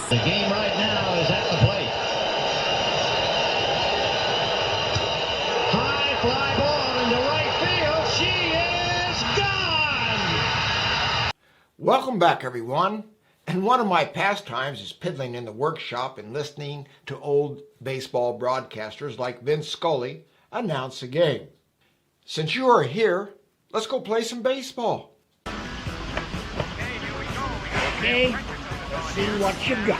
The game right now is at the plate. High fly ball into right field. She is gone! Welcome back, everyone. And one of my pastimes is piddling in the workshop and listening to old baseball broadcasters like Vince Scully announce a game. Since you are here, let's go play some baseball. Okay, let's see what you got.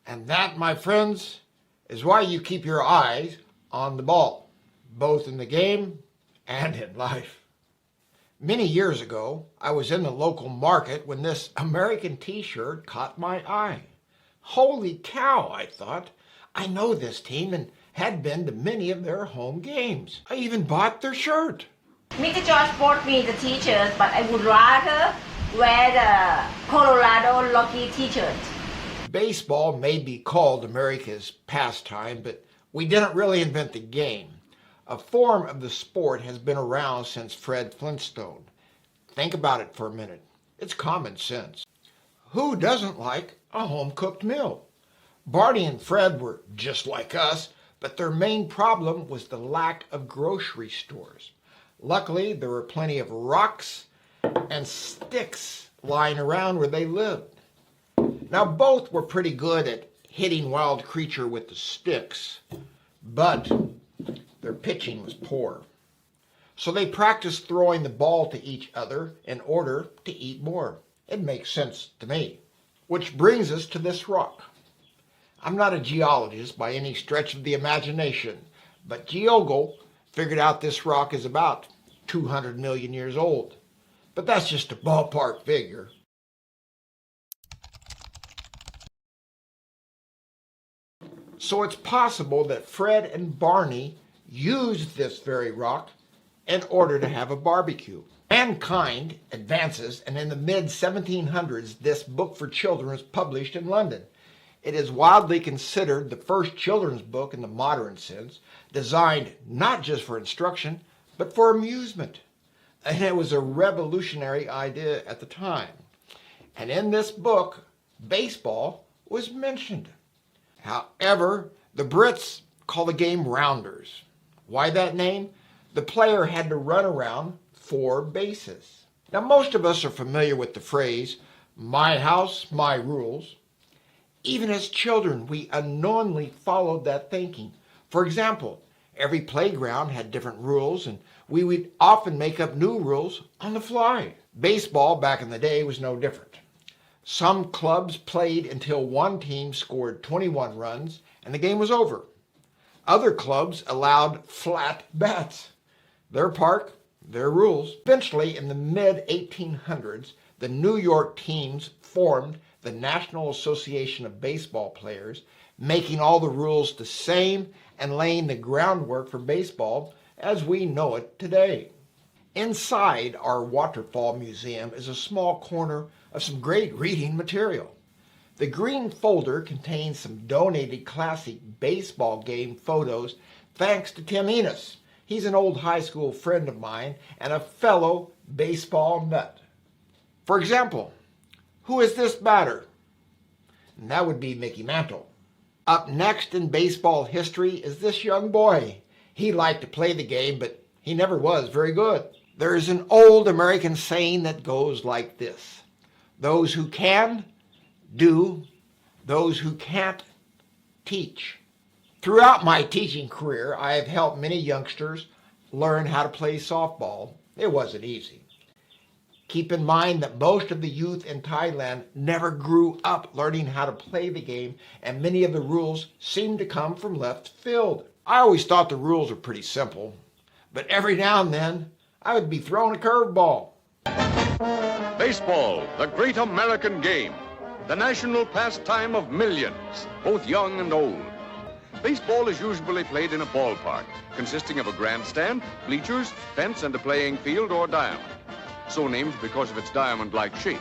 And that, my friends, is why you keep your eyes on the ball, both in the game and in life. Many years ago, I was in the local market when this American t-shirt caught my eye. Holy cow, I thought. I know this team and had been to many of their home games. I even bought their shirt. Mr. George bought me the t-shirt, but I would rather wear the Colorado Lucky t-shirt. Baseball may be called America's pastime, but we didn't really invent the game. A form of the sport has been around since Fred Flintstone. Think about it for a minute. It's common sense. Who doesn't like a home-cooked meal? Barney and Fred were just like us, but their main problem was the lack of grocery stores. Luckily, there were plenty of rocks and sticks lying around where they lived. Now, both were pretty good at hitting Wild Creature with the sticks, but their pitching was poor. So they practiced throwing the ball to each other in order to eat more. It makes sense to me. Which brings us to this rock. I'm not a geologist by any stretch of the imagination, but Geogol figured out this rock is about 200 million years old. But that's just a ballpark figure. So it's possible that Fred and Barney used this very rock in order to have a barbecue. Mankind advances, and in the mid-1700s, this book for children was published in London. It is widely considered the first children's book in the modern sense, designed not just for instruction, but for amusement. And it was a revolutionary idea at the time. And in this book, baseball was mentioned. However, the Brits call the game rounders. Why that name? The player had to run around 4 bases. Now, most of us are familiar with the phrase, my house, my rules. Even as children, we unknowingly followed that thinking. For example, every playground had different rules, and we would often make up new rules on the fly. Baseball back in the day was no different. Some clubs played until one team scored 21 runs and the game was over. Other clubs allowed flat bats. Their park, their rules. Eventually, in the mid-1800s, the New York teams formed the National Association of Baseball Players, making all the rules the same and laying the groundwork for baseball as we know it today. Inside our Waterfall Museum is a small corner of some great reading material. The green folder contains some donated classic baseball game photos thanks to Tim Enos. He's an old high school friend of mine and a fellow baseball nut. For example, who is this batter? And that would be Mickey Mantle. Up next in baseball history is this young boy. He liked to play the game, but he never was very good. There is an old American saying that goes like this: those who can, do; those who can't, teach. Throughout my teaching career, I have helped many youngsters learn how to play softball. It wasn't easy. Keep in mind that most of the youth in Thailand never grew up learning how to play the game, and many of the rules seem to come from left field. I always thought the rules were pretty simple, but every now and then I would be throwing a curveball. Baseball, the great American game, the national pastime of millions, both young and old. Baseball is usually played in a ballpark, consisting of a grandstand, bleachers, fence, and a playing field or diamond, so named because of its diamond-like shape.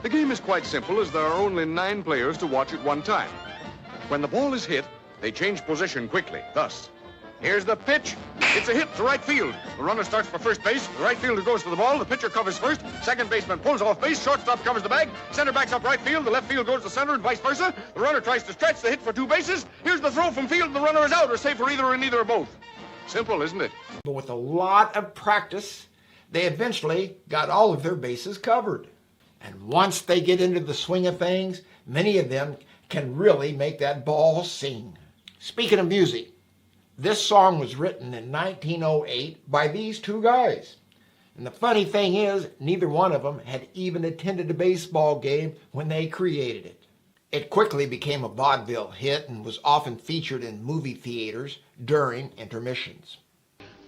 The game is quite simple, as there are only 9 players to watch at one time. When the ball is hit, they change position quickly, thus. Here's the pitch. It's a hit to right field. The runner starts for first base. The right fielder goes for the ball. The pitcher covers first. Second baseman pulls off base. Shortstop covers the bag. Center backs up right field. The left field goes to center and vice versa. The runner tries to stretch the hit for 2 bases. Here's the throw from field. The runner is out or safe for either or neither or both. Simple, isn't it? But with a lot of practice, they eventually got all of their bases covered. And once they get into the swing of things, many of them can really make that ball sing. Speaking of music, this song was written in 1908 by these two guys. And the funny thing is, neither one of them had even attended a baseball game when they created it. It quickly became a vaudeville hit and was often featured in movie theaters during intermissions.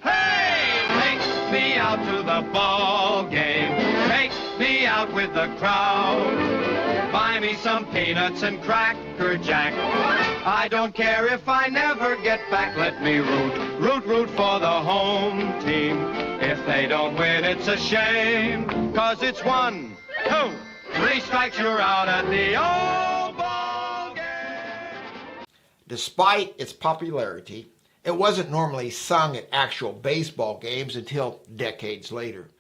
Hey, take me out to the ball game. Take me out with the crowd. Buy me some peanuts and Cracker Jack. I don't care if I never get back. Let me root for the home team. If they don't win, it's a shame. 'Cause it's 1, 2, 3 strikes, you're out at the old ball game. Despite its popularity, it wasn't normally sung at actual baseball games until decades later.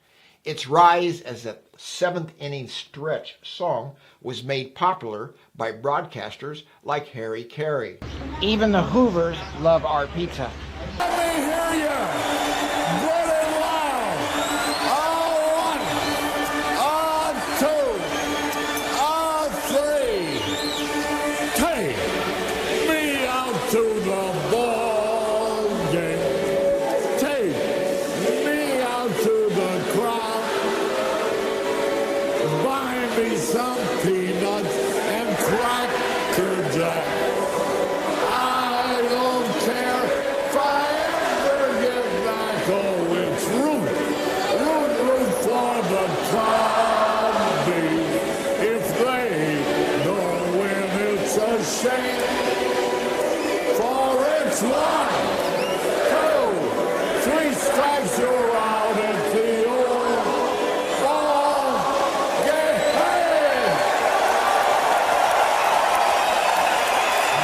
Its rise as a 7th inning stretch song was made popular by broadcasters like Harry Carey. Even the Hoovers love our pizza. Let me hear you. Good and loud. On 1, on 2, on 3. Take me out to the ball game. Take me out to the crowd. Buy me some peanuts and Cracker Jack. I don't care if I ever get back. Oh, it's root for the Cloudy. If they don't win, it's a shame. For it's 1, 2, 3 strikes, you're out at the old ball game.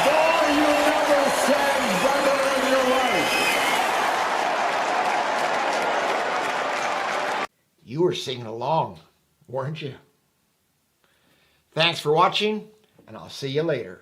Boy, you never sang better in your life. You were singing along, weren't you? Thanks for watching, and I'll see you later.